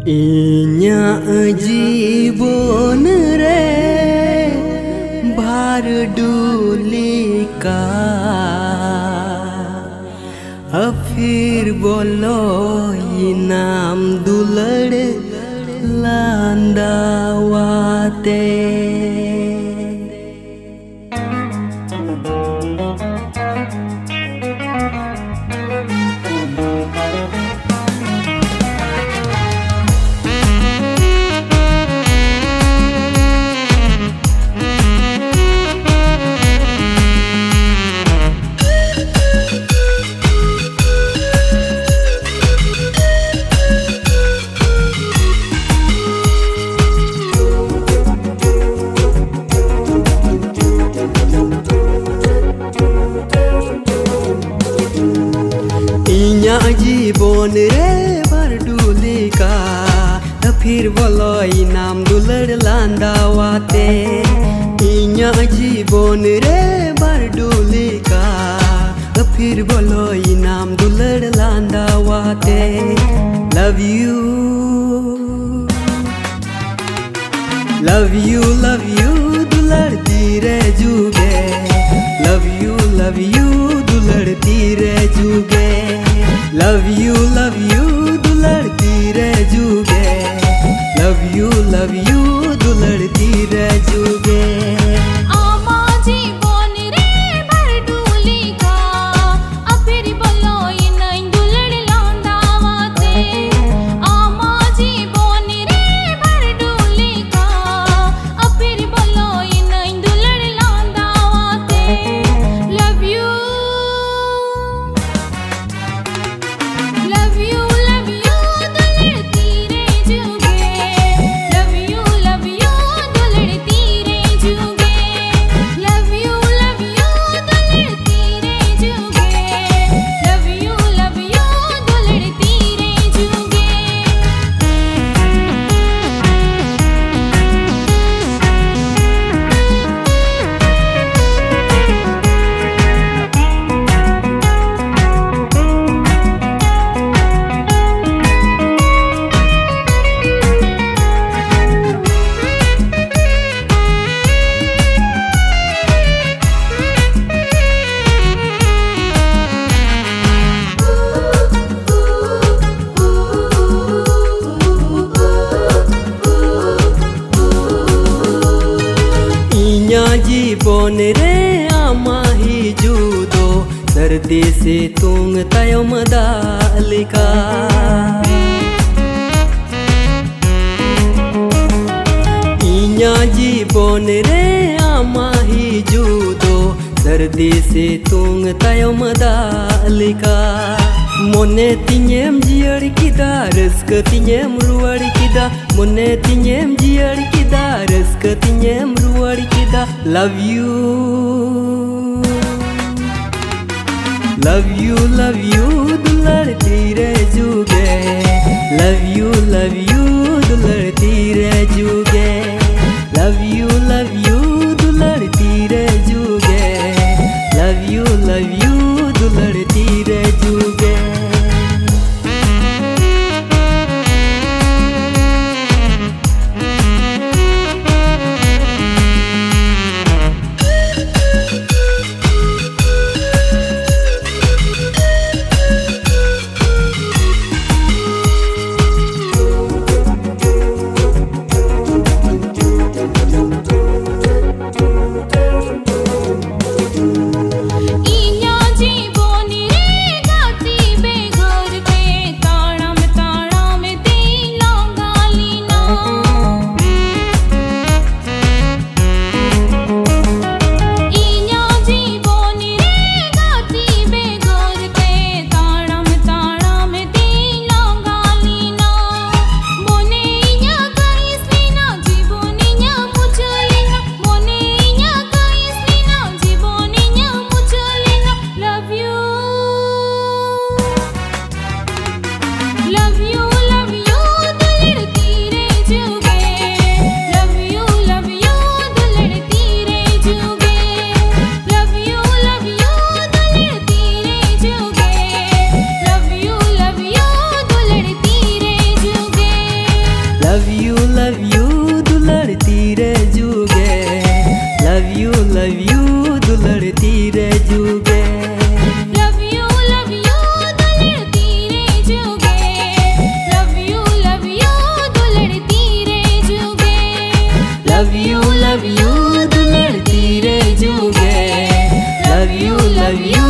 इन्या जीवन रे भार डोली का फिर बोलो इनाम दुलड़ लांदावाते जीवन रे भर डोली का फिर बोलो इनाम दुलड़ लांदावाते इन्या जीवन रे भर डोली का फिर बोलो इनाम दुलड़ लांदावाते लव यू दुलड़ती रे जुगे लव यू दुलड़ती रे जुगे लव यू दुलड़ती रे जुगे लव यू दुलड़ती रे जुगे जीवन रे आमा ही जुदो सर्दी से तुंग तयम दालिका इन्या जीवन रे आमा ही जुदो सर्दी से तुंग तयम दालिका मोने तिnyem जियर किदा रस्क तिnyem रुवाड़ किदा मोने तिnyem जियर किदा रस्क तिnyem रुवाड़ किदा love you दुलड़ती रे जुगे love you दुलड़ती रे जुगे love you दुलड़ती रे जुगे love you दुलड़ती रे जुगे लव यू